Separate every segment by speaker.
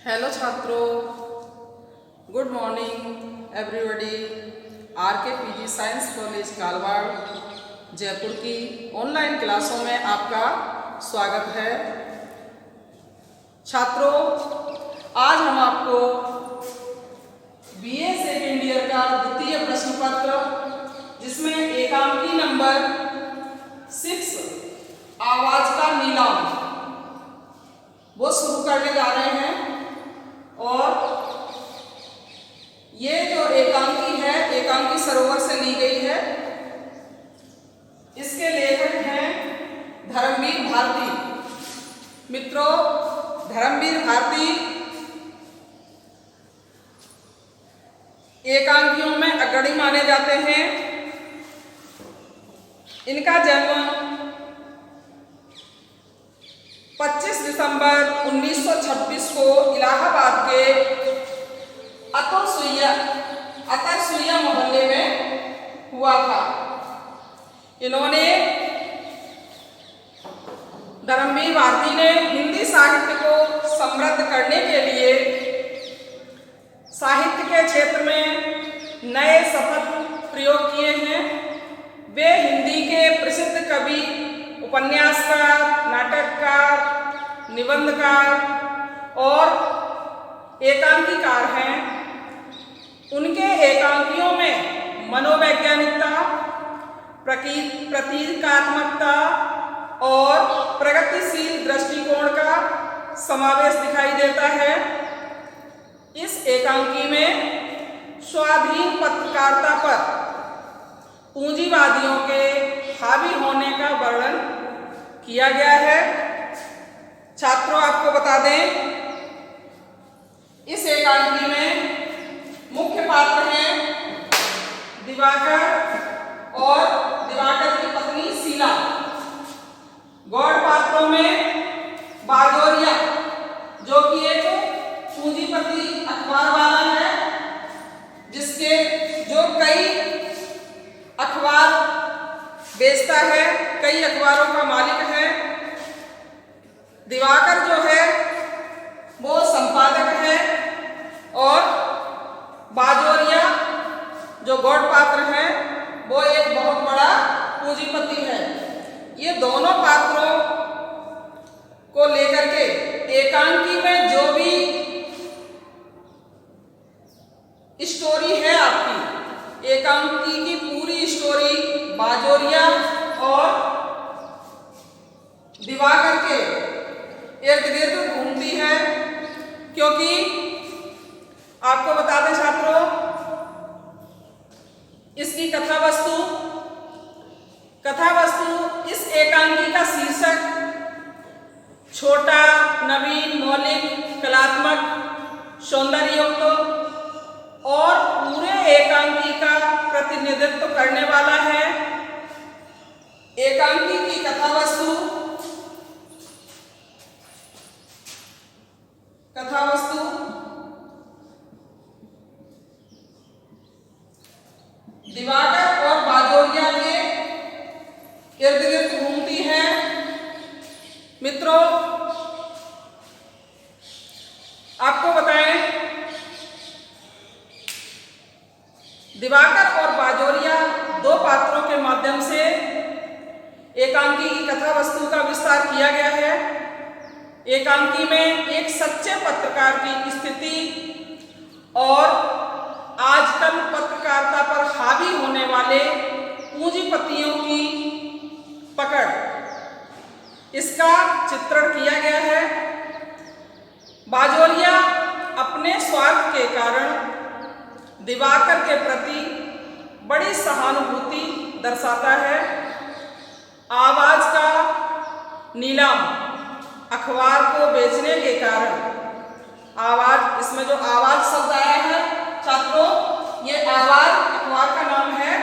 Speaker 1: Hello छात्रों, good morning everybody. RK PG science college Kalwar Jaipur की online क्लासों में आपका स्वागत है। छात्रों, आज हम आपको बीए सेकेंड ईयर का द्वितीय प्रश्न पत्र जिसमें एकांकी नंबर 6 आवाज का नीलाम वो शुरू करने जा रहे हैं। और ये जो एकांकी है, एकांकी सरोवर से ली गई है। इसके लेखक हैं धर्मवीर भारती। मित्रों, धर्मवीर भारती एकांकियों में अग्रणी माने जाते हैं। इनका जन्म 25 दिसंबर 1926 को इलाहाबाद के अतरसुइया मोहल्ले में हुआ था। इन्होंने धर्मवीर भारती ने हिंदी साहित्य को समृद्ध करने के लिए साहित्य के क्षेत्र में नए सफल प्रयोग किए हैं। वे हिंदी के प्रसिद्ध कवि, उपन्यासकार, नाटककार, निबंधकार और एकांकीकार हैं। उनके एकांकियों में मनोवैज्ञानिकता, प्रतीकात्मकता और प्रगतिशील दृष्टिकोण का समावेश दिखाई देता है। इस एकांकी में स्वाधीन पत्रकारिता पर पूंजीवादियों के हावी होने का वर्णन किया गया है। छात्रों, आपको बता दें, इस एकांकी में मुख्य पात्र हैं दिवाकर और दिवाकर की पत्नी शीला। गौड़ पात्रों में बाजोरिया, जो कि एक पूंजीपति अखबार वाला है, जो कई अखबार बेचता है, कई अखबारों का मालिक है। दिवाकर जो है वो संपादक है और बाजोरिया जो गौड़ पात्र है वो एक बहुत बड़ा पूंजीपति है। ये दोनों पात्रों को लेकर के एकांकी में जो भी स्टोरी है, आपकी एकांकी की पूरी स्टोरी बाजोरिया और दिवाकर के इर्द गिर्द घूमती है। क्योंकि आपको बता दें छात्रों, इसकी कथा वस्तु इस एकांकी का शीर्षक छोटा, नवीन, मौलिक, कलात्मक, सौंदर्ययुक्त और पूरे एकांकी का प्रतिनिधित्व करने वाला है। एकांकी की कथा वस्तु दिवाकर और बाजोरिया के इर्द गिर्द घूमती है। मित्रों, आपको बताएं, दिवाकर और बाजोरिया दो पात्रों के माध्यम से एकांकी की कथा वस्तु का विस्तार किया गया है। एकांकी में एक सच्चे पत्रकार की स्थिति और आजकल पत्रकारिता पर हावी होने वाले पूंजीपतियों की पकड़, इसका चित्रण किया गया है। बाजोरिया अपने स्वार्थ के कारण दिवाकर के प्रति बड़ी सहानुभूति दर्शाता है। आवाज का नीलाम अखबार को बेचने के कारण, आवाज, इसमें जो आवाज शब्द आया है छात्रों, ये आवाज अखबार का नाम है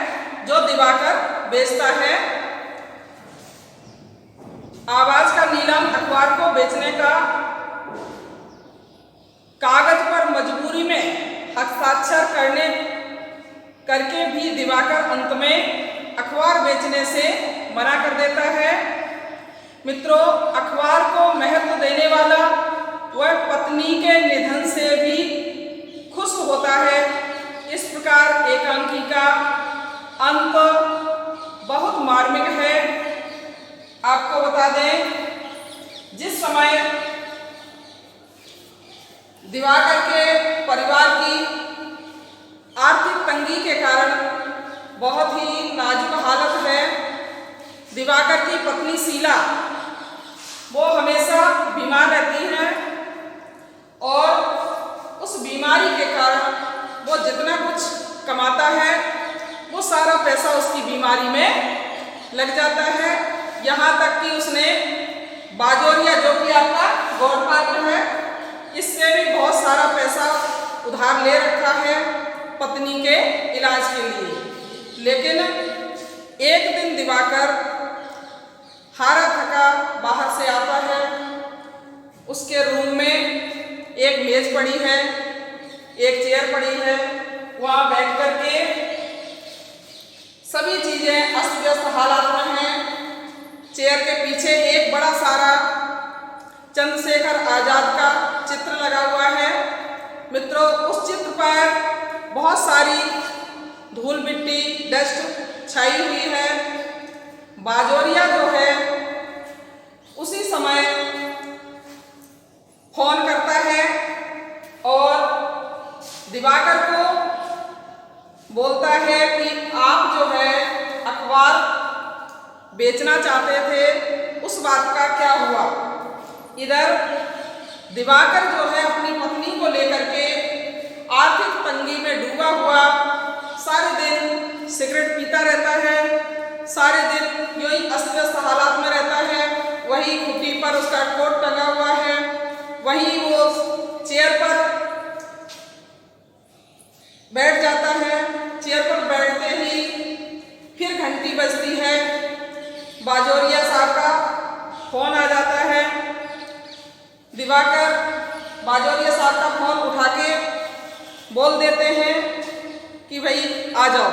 Speaker 1: जो दिवाकर बेचता है। आवाज का नीलाम अखबार को बेचने का कागज पर मजबूरी में हस्ताक्षर करके भी दिवाकर अंत में अखबार बेचने से मना कर देता है। मित्रों, अखबार को महत्व देने वाला वह पत्नी के निधन प्रकार एकांकी का अंत बहुत मार्मिक है। आपको बता दें, जिस समय दिवाकर के परिवार की आर्थिक तंगी के कारण बहुत ही नाजुक हालत है, दिवाकर की पत्नी शीला वो हमेशा बीमार रहती हैं और उस बीमारी के कारण वो जितना कुछ कमाता है वो सारा पैसा उसकी बीमारी में लग जाता है। यहाँ तक कि उसने बाजोरिया, जो कि आपका गॉडफादर है, इससे भी बहुत सारा पैसा उधार ले रखा है पत्नी के इलाज के लिए। लेकिन एक दिन दिवाकर हारा थका बाहर से आता है। उसके रूम में एक मेज पड़ी है, एक चेयर पड़ी है। वहाँ बैठ कर के सभी चीजें अस्त व्यस्त हालात में हैं। चेयर के पीछे एक बड़ा सारा चंद्रशेखर आजाद का चित्र लगा हुआ है। मित्रों, उस चित्र पर बहुत सारी धूल मिट्टी, डस्ट छाई हुई है। बाजोरिया जो है उसी समय फोन करता है और दिवाकर को बोलता है कि आप जो है अखबार बेचना चाहते थे, उस बात का क्या हुआ। इधर दिवाकर जो है अपनी पत्नी को लेकर के आर्थिक तंगी में डूबा हुआ सारे दिन सिगरेट पीता रहता है, सारे दिन यूं ही अस्त व्यस्त हालात में रहता है। वही खुट्टी पर उसका कोट टंगा हुआ है, वहीं वो चेयर पर बैठ जाता है। चेयर पर बैठते ही फिर घंटी बजती है, बाजोरिया साहब का फोन आ जाता है। दिवाकर बाजोरिया साहब का फोन उठा के बोल देते हैं कि भाई आ जाओ,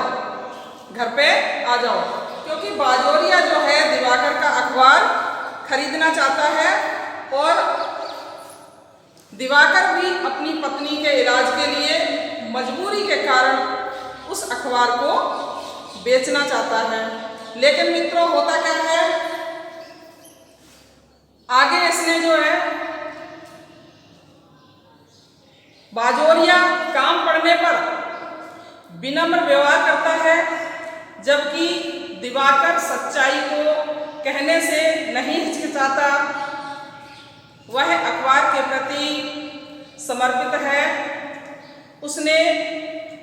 Speaker 1: घर पे आ जाओ, क्योंकि बाजोरिया जो है दिवाकर का अखबार खरीदना चाहता है और दिवाकर भी अपनी पत्नी के इलाज के लिए मजबूरी के कारण उस अखबार को बेचना चाहता है। लेकिन मित्रों, होता क्या है, आगे इसने जो है बाजोरिया काम पड़ने पर विनम्र व्यवहार करता है, जबकि दिवाकर सच्चाई को कहने से नहीं हिचकिचाता। वह अखबार के प्रति समर्पित है। उसने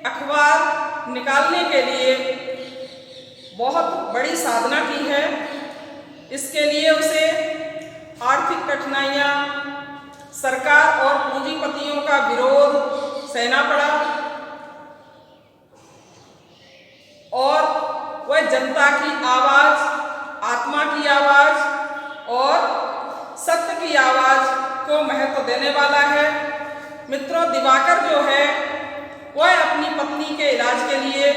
Speaker 1: अखबार निकालने के लिए बहुत बड़ी साधना की है। इसके लिए उसे आर्थिक कठिनाइयाँ, सरकार और पूंजीपतियों का विरोध सहना पड़ा और वह जनता की आवाज़, आत्मा की आवाज़ और सत्य की आवाज़ को महत्व देने वाला है। मित्रों, दिवाकर जो है वह अपनी पत्नी के इलाज के लिए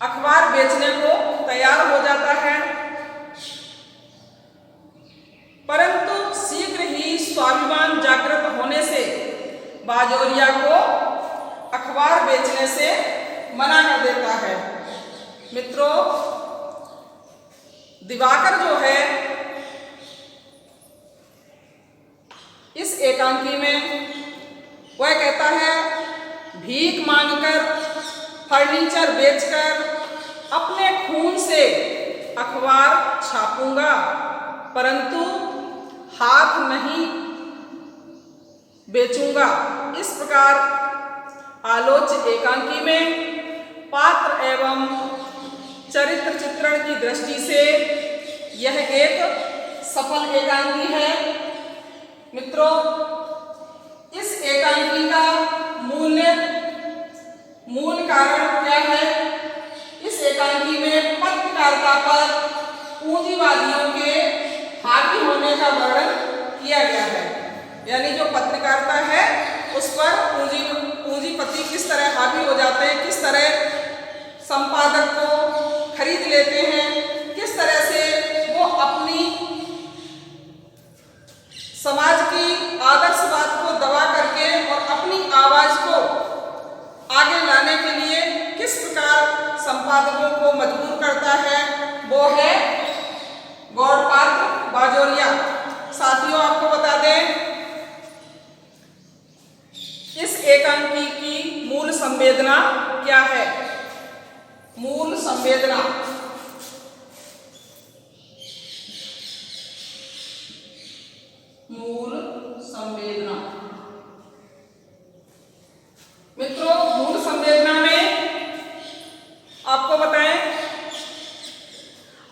Speaker 1: अखबार बेचने को तैयार हो जाता है, परंतु शीघ्र ही स्वाभिमान जागृत होने से बाजोरिया को अखबार बेचने से मना कर देता है। मित्रों, दिवाकर जो है इस एकांकी में वह कहता है, भीख मांगकर, फर्नीचर बेचकर, अपने खून से अखबार छापूंगा, परंतु हाथ नहीं बेचूंगा। इस प्रकार आलोच्य एकांकी में पात्र एवं चरित्र चित्रण की दृष्टि से यह एक सफल एकांकी है। मित्रों, इस एकांकी का मूल कारण क्या है? इस एकांकी में पत्रकारिता पर पूंजीवादियों के हावी होने का वर्णन किया गया है। यानी जो पत्रकारिता है उस पर पूंजीपति किस तरह हावी हो जाते हैं, किस तरह संपादक को खरीद लेते हैं, किस तरह से वो अपनी समाज की आदर्शवाद को दबा करके और अपनी आवाज को आगे ला किस प्रकार संपादकों को मजबूर करता है, वो है गौड़पात्र बाजोरिया। साथियों, आपको बता दें, इस एकांकी की मूल संवेदना क्या है? मूल संवेदना मित्रों, मूल संवेदना में आपको बताएं,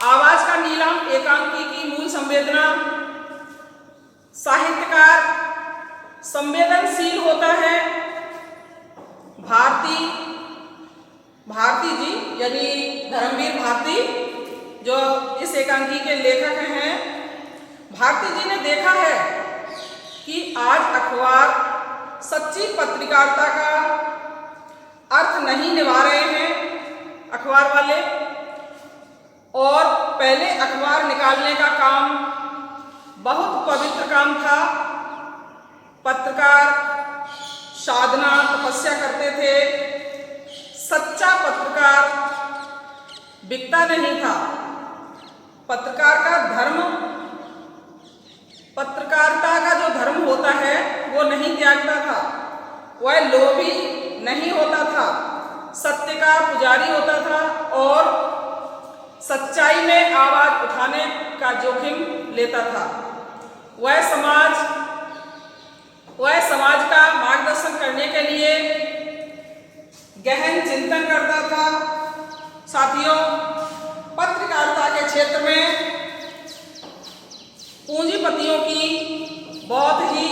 Speaker 1: आवाज का नीलाम एकांकी की मूल संवेदना, साहित्यकार संवेदनशील होता है। भारती जी यानी धर्मवीर भारती जो इस एकांकी के लेखक हैं, भारती जी ने देखा है कि आज अखबार सच्ची पत्रकारिता का अर्थ नहीं निभा रहे हैं अखबार वाले, और पहले अखबार निकालने का काम बहुत पवित्र काम था। पत्रकार साधना तपस्या करते थे। सच्चा पत्रकार बिकता नहीं था। पत्रकार का धर्म, पत्रकारिता का जो धर्म होता है वो नहीं त्यागता था। वह लोभी नहीं होता था, सत्य का पुजारी होता था और सच्चाई में आवाज उठाने का जोखिम लेता था। वह समाज का मार्गदर्शन करने के लिए गहन चिंतन करता था। साथियों, पत्रकारिता के क्षेत्र में पूंजीपतियों की बहुत ही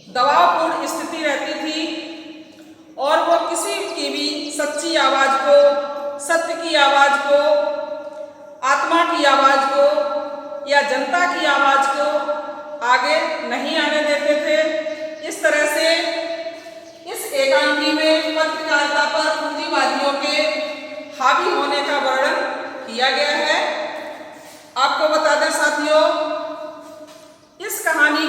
Speaker 1: दबावपूर्ण स्थिति रहती थी और वो किसी की भी सच्ची आवाज को, सत्य की आवाज को, आत्मा की आवाज को या जनता की आवाज को आगे नहीं आने देते थे। इस तरह से इस एकांकी में पत्रकारिता पर पूंजीवादियों के हावी होने का वर्णन किया गया है। आपको बता दें साथियों, इस कहानी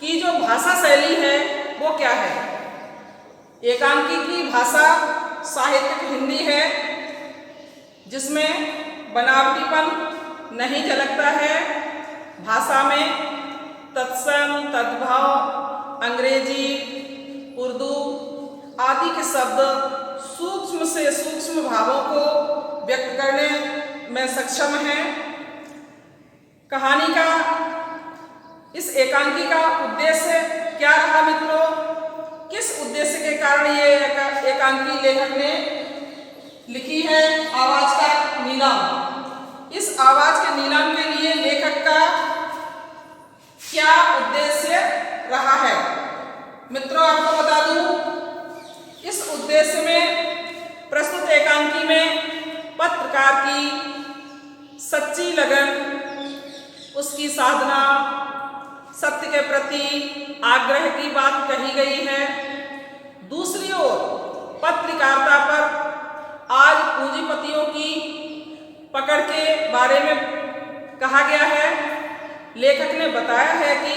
Speaker 1: की जो भाषा शैली है वो क्या है? एकांकी की भाषा साहित्यिक हिंदी है, जिसमें बनावटीपन नहीं झलकता है। भाषा में तत्सम, तद्भव, अंग्रेजी, उर्दू आदि के शब्द सूक्ष्म से सूक्ष्म भावों को व्यक्त करने में सक्षम हैं। कहानी का, इस एकांकी का उद्देश्य क्या रहा मित्रों? किस उद्देश्य के कारण ये एकांकी लेखक ने लिखी है? आवाज का नीलाम। इस आवाज के नीलाम के लिए लेखक का क्या उद्देश्य रहा है? मित्रों, आपको बता दूं, इस उद्देश्य में प्रस्तुत एकांकी में पत्रकार की सच्ची लगन, उसकी साधना, सत्य के प्रति आग्रह की बात कही गई है। दूसरी ओर पत्रकारिता पर आज पूंजीपतियों की पकड़ के बारे में कहा गया है। लेखक ने बताया है कि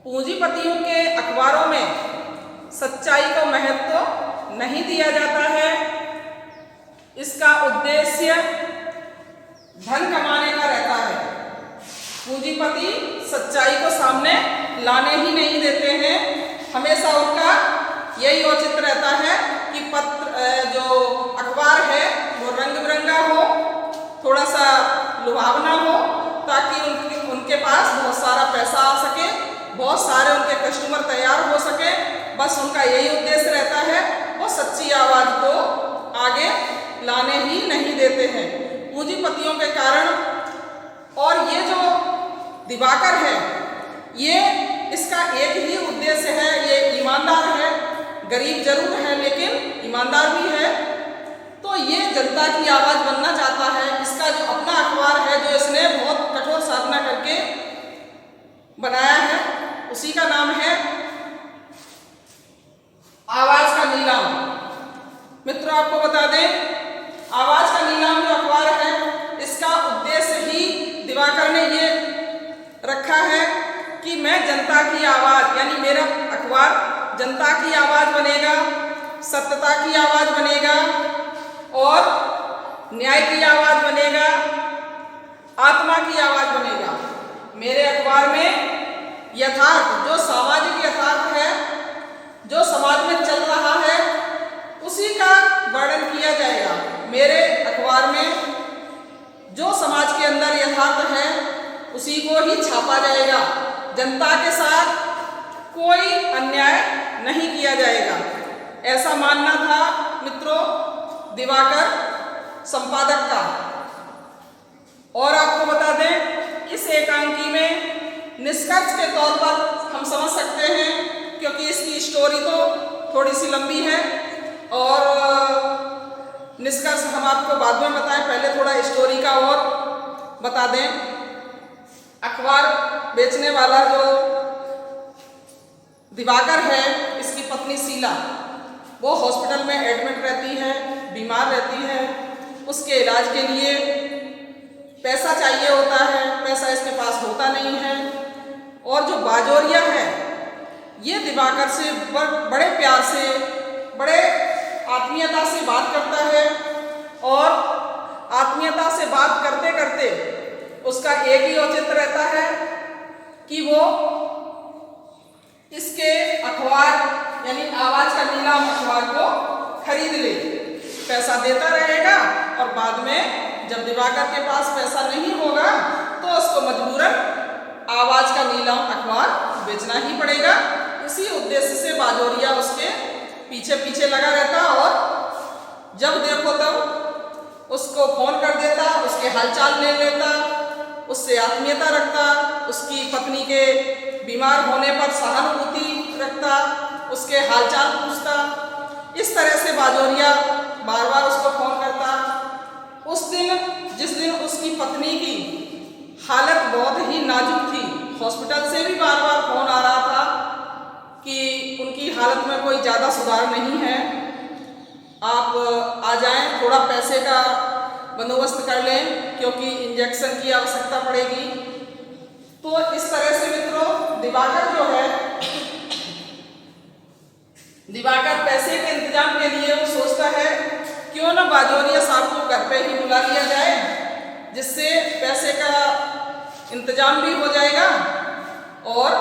Speaker 1: पूंजीपतियों के अखबारों में सच्चाई को महत्व नहीं दिया जाता है। इसका उद्देश्य धन कमाने का रहता है। पूंजीपति सच्चाई को सामने लाने ही नहीं देते हैं। हमेशा उनका यही औचित्य रहता है कि जो अखबार है वो रंग बिरंगा हो, थोड़ा सा लुभावना हो, ताकि उनके पास बहुत सारा पैसा आ सके, बहुत सारे उनके कस्टमर तैयार हो सके। बस उनका यही उद्देश्य रहता है। वो सच्ची आवाज को आगे लाने ही नहीं देते हैं पूंजीपतियों के कारण। और ये जो दिवाकर है, ये इसका एक ही उद्देश्य है, ये ईमानदार है, गरीब जरूर है लेकिन ईमानदार भी है। तो ये जनता की आवाज बनना चाहता है। इसका जो अपना अखबार है, जो इसने बहुत कठोर साधना करके बनाया है, उसी का नाम है आवाज का नीलाम। मित्रों, आपको बता दें, आवाज का नीलाम जो अखबार है, इसका उद्देश्य ही दिवाकर ने ये रखा है कि मैं जनता की आवाज, यानी मेरा अखबार जनता की आवाज बनेगा। सत्यता की आवाज बनेगा और न्याय की आवाज बनेगा, आत्मा की आवाज बनेगा। मेरे अखबार में यथार्थ, जो सामाजिक यथार्थ है, जो समाज में चल रहा है, उसी का वर्णन किया जाएगा। मेरे अखबार में जो समाज के अंदर यथार्थ है उसी को ही छापा जाएगा। जनता के साथ कोई अन्याय नहीं किया जाएगा, ऐसा मानना था मित्रों दिवाकर संपादक का। और आपको बता दें, इस एकांकी में निष्कर्ष के तौर पर हम समझ सकते हैं, क्योंकि इसकी स्टोरी तो थोड़ी सी लंबी है और निष्कर्ष हम आपको बाद में बताएं, पहले थोड़ा स्टोरी का और बता दें। अखबार बेचने वाला जो दिवाकर है, इसकी पत्नी शीला, वो हॉस्पिटल में एडमिट रहती है, बीमार रहती है। उसके इलाज के लिए पैसा चाहिए होता है, पैसा इसके पास होता नहीं है। और जो बाजोरिया है, ये दिवाकर से बड़े प्यार से, बड़े आत्मीयता से बात करता है और आत्मीयता से बात करते करते उसका एक ही औचित्य रहता है कि वो इसके अखबार यानी आवाज का नीलाम अखबार को खरीद ले। पैसा देता रहेगा और बाद में जब दिवाकर के पास पैसा नहीं होगा तो उसको मजबूरन आवाज का नीलाम अखबार बेचना ही पड़ेगा। इसी उद्देश्य से बाजोरिया उसके पीछे पीछे लगा रहता और जब देखो तब उसको फोन कर देता, उसके हालचाल ले लेता, उससे आत्मीयता रखता, उसकी पत्नी के बीमार होने पर सहानुभूति रखता, उसके हालचाल पूछता। इस तरह से बाजोरिया बार बार उसको फोन करता। उस दिन, जिस दिन उसकी पत्नी की हालत बहुत ही नाजुक थी, हॉस्पिटल से भी बार बार फोन आ रहा था कि उनकी हालत में कोई ज़्यादा सुधार नहीं है, आप आ जाएं, थोड़ा पैसे का बंदोबस्त कर लें क्योंकि इंजेक्शन की आवश्यकता पड़ेगी। तो इस तरह से मित्रों दिवाकर जो है, दिवाकर पैसे के इंतजाम के लिए वो सोचता है क्यों ना बाजोरिया साहब को घर पे ही बुला लिया जाए, जिससे पैसे का इंतजाम भी हो जाएगा और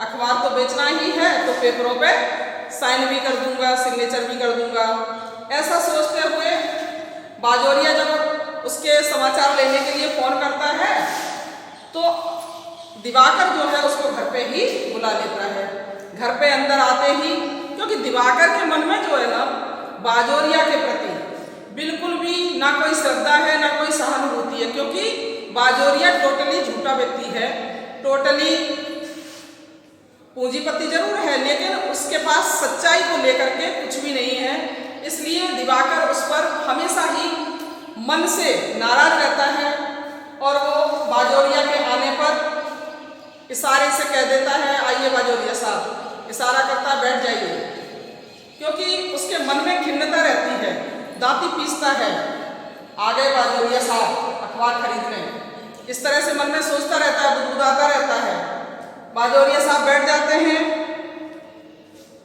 Speaker 1: अखबार तो बेचना ही है तो पेपरों पे साइन भी कर दूंगा, सिग्नेचर भी कर दूंगा। ऐसा सोचते हुए बाजोरिया जब उसके समाचार लेने के लिए फोन करता है तो दिवाकर जो है उसको घर पे ही बुला लेता है। घर पे अंदर आते ही, क्योंकि दिवाकर के मन में जो है ना बाजोरिया के प्रति बिल्कुल भी ना कोई श्रद्धा है ना कोई सहानुभूति है, क्योंकि बाजोरिया टोटली झूठा व्यक्ति है, टोटली पूंजीपति जरूर है लेकिन उसके पास सच्चाई को लेकर के कुछ भी नहीं है। इसलिए दिवाकर उस पर हमेशा ही मन से नाराज रहता है और वो बाजोरिया के आने पर इशारे से कह देता है आइए बाजोरिया साहब, इशारा करता है बैठ जाइए, क्योंकि उसके मन में खिन्नता रहती है, दांती पीसता है आ गए बाजोरिया साहब अखबार खरीदने, इस तरह से मन में सोचता रहता है, बुदबुदाता रहता है। बाजोरिया साहब बैठ जाते हैं।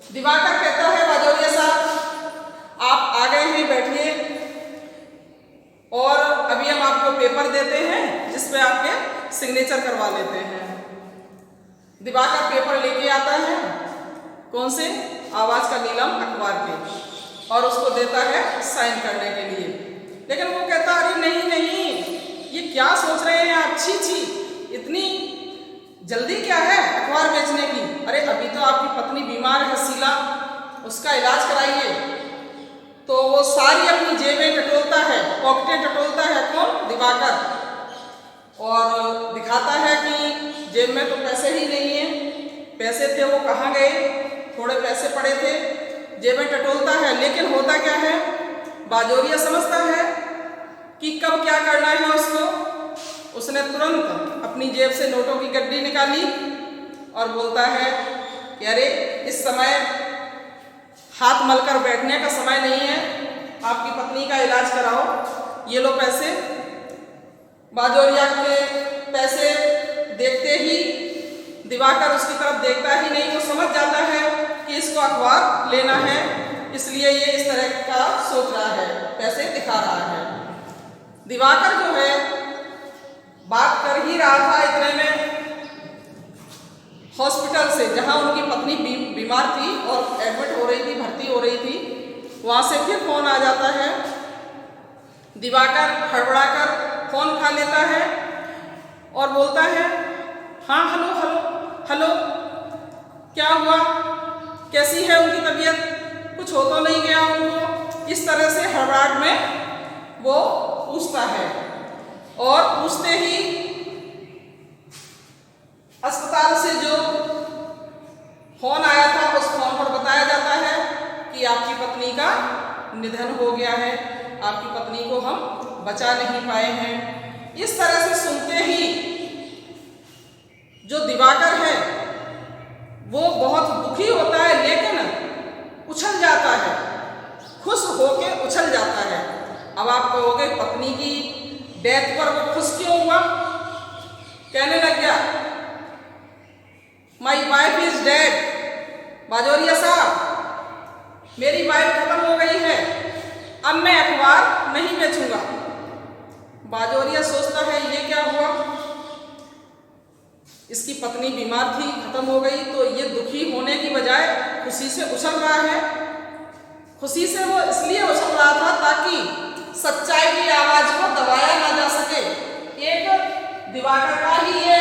Speaker 1: दिवाकर कहता है बाजोरिया साहब आप आ गए हैं, बैठिए और अभी हम आपको पेपर देते हैं जिसपे आपके सिग्नेचर करवा लेते हैं। दिवाकर पेपर लेके आता है, कौन से, आवाज का नीलम अखबार के, और उसको देता है साइन करने के लिए। लेकिन वो कहता अरे नहीं नहीं, ये क्या सोच रहे हैं आप, छी छी, इतनी जल्दी क्या है अखबार बेचने की, अरे अभी तो आपकी पत्नी बीमार है शीला, उसका इलाज कराइए। तो वो सारी अपनी जेबें टटोलता है, पॉकेटें टटोलता है, कौन, दिवाकर, और दिखाता है कि जेब में तो पैसे ही नहीं है, पैसे थे वो कहाँ गए, थोड़े पैसे पड़े थे, जेबें टटोलता है। लेकिन होता क्या है, बाजोरिया समझता है कि कब क्या करना है उसको। उसने तुरंत अपनी जेब से नोटों की गड्डी निकाली और बोलता है कि अरे इस समय हाथ मलकर बैठने का समय नहीं है, आपकी पत्नी का इलाज कराओ, ये लो पैसे। बाजोरिया के पैसे देखते ही दिवाकर उसकी तरफ देखता ही नहीं, वो समझ जाता है कि इसको अखबार लेना है, इसलिए ये इस तरह का सोच रहा है, पैसे दिखा रहा है। दिवाकर जो है बात कर ही रहा था, इतने में हॉस्पिटल से, जहां उनकी पत्नी बीमार थी और एडमिट हो रही थी, भर्ती हो रही थी, वहां से फिर फोन आ जाता है। दिवाकर हड़बड़ाकर फोन उठा लेता है और बोलता है, हाँ हेलो हेलो हेलो, क्या हुआ, कैसी है उनकी तबीयत, कुछ हो तो नहीं गया उनको? इस तरह से हड़बड़ाहट में वो पूछता है और पूछते ही अस्पताल से जो फोन आया था उस फोन पर बताया जाता है कि आपकी पत्नी का निधन हो गया है, आपकी पत्नी को हम बचा नहीं पाए हैं। इस तरह से सुनते ही जो दिवाकर है वो बहुत दुखी होता है, लेकिन उछल जाता है, खुश होके उछल जाता है। अब आप कहोगे पत्नी की डेथ पर वो खुश क्यों हुआ? कहने लग गया, my wife is dead. Bajoria साहब, मेरी वाइफ खत्म हो गई है, अब मैं अखबार नहीं बेचूंगा। बाजोरिया सोचता है ये क्या हुआ, इसकी पत्नी बीमार थी, खत्म हो गई, तो ये दुखी होने की बजाय खुशी से उछल रहा है। खुशी से वो इसलिए उछल रहा था ताकि सच्चाई की आवाज को दबाया ना जा सके। एक दिवाकर का ही ये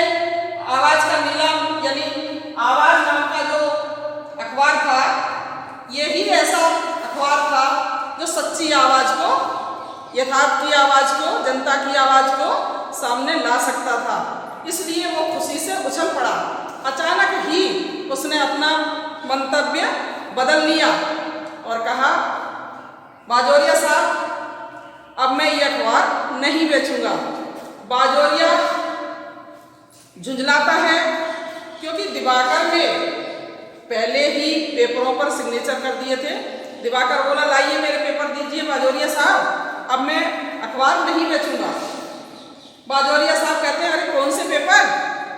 Speaker 1: आवाज का नीलम यानी आवाज नाम का जो अखबार था, यही ऐसा अखबार था जो सच्ची आवाज को, यथार्थ की आवाज को, जनता की आवाज को सामने ला सकता था। इसलिए वो खुशी से उछल पड़ा। अचानक ही उसने अपना मंतव्य बदल लिया और कहा, बाजोरिया साहब, अब मैं ये अखबार नहीं बेचूंगा। बाजोरिया झुंझलाता है क्योंकि दिवाकर ने पहले ही पेपरों पर सिग्नेचर कर दिए थे। दिवाकर बोला, लाइए मेरे पेपर दीजिए बाजोरिया साहब, अब मैं अखबार नहीं बेचूंगा। बाजोरिया साहब कहते हैं, अरे कौन से पेपर,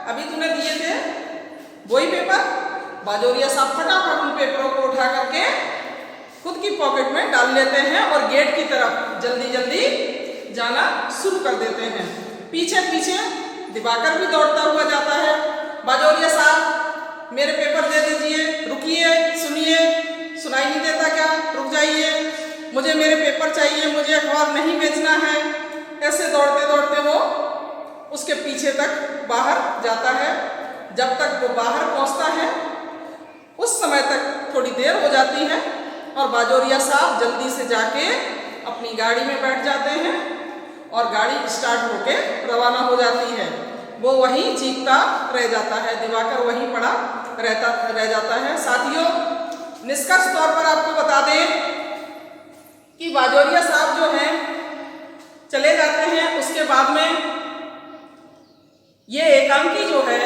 Speaker 1: अभी तूने दिए थे वही पेपर। बाजोरिया साहब फटाफट उन पेपरों को उठा करके खुद की पॉकेट में डाल लेते हैं और गेट की तरफ जल्दी जल्दी जाना शुरू कर देते हैं। पीछे पीछे दिवाकर भी दौड़ता हुआ जाता है। बाजोरिया साहब, मेरे पेपर दे दीजिए, रुकिए, सुनिए, सुनाई नहीं देता क्या, रुक जाइए, मुझे मेरे पेपर चाहिए, मुझे अखबार नहीं बेचना है। ऐसे दौड़ते दौड़ते वो उसके पीछे तक बाहर जाता है। जब तक वो बाहर पहुंचता है उस समय तक थोड़ी देर हो जाती है और बाजोरिया साहब जल्दी से जाके अपनी गाड़ी में बैठ जाते हैं और गाड़ी स्टार्ट होके रवाना हो जाती है। वो वहीं चीखता रह जाता है, दिवाकर वहीं पड़ा रह जाता है। साथियों, निष्कर्ष तौर पर आपको बता दें कि बाजोरिया साहब जो हैं चले जाते हैं। उसके बाद में ये एकांकी जो है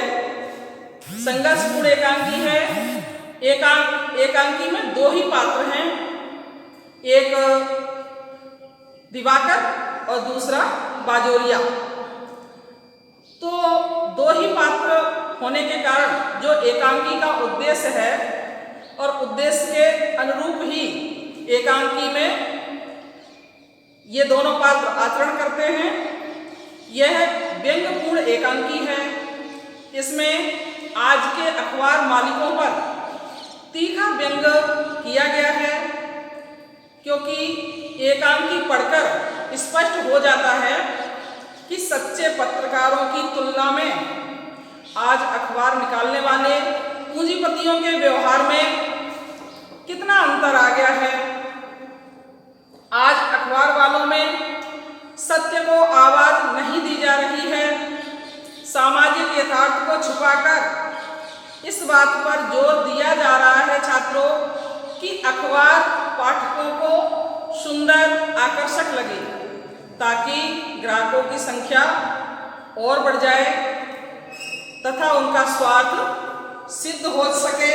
Speaker 1: संघर्षपूर्ण एकांकी है। एकांकी में दो ही पात्र हैं, एक दिवाकर और दूसरा बाजोरिया। तो दो ही पात्र होने के कारण जो एकांकी का उद्देश्य है और उद्देश्य के अनुरूप ही एकांकी में ये दोनों पात्र आचरण करते हैं। यह व्यंग्यपूर्ण एकांकी है। इसमें आज के अखबार मालिकों पर तीखा व्यंग किया गया है, क्योंकि एकांकी पढ़कर स्पष्ट हो जाता है कि सच्चे पत्रकारों की तुलना में आज अखबार निकालने वाले पूंजीपतियों के व्यवहार में कितना अंतर आ गया है। आज अखबार वालों में सत्य को आवाज नहीं दी जा रही है। सामाजिक यथार्थ को छुपाकर इस बात पर जोर दिया जा रहा है छात्रों कि अखबार पाठकों को सुंदर, आकर्षक लगे, ताकि ग्राहकों की संख्या और बढ़ जाए तथा उनका स्वार्थ सिद्ध हो सके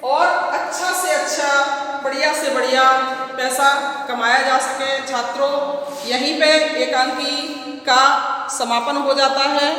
Speaker 1: और अच्छा से अच्छा, बढ़िया से बढ़िया पैसा कमाया जा सके। छात्रों, यहीं पे एकांकी का समापन हो जाता है।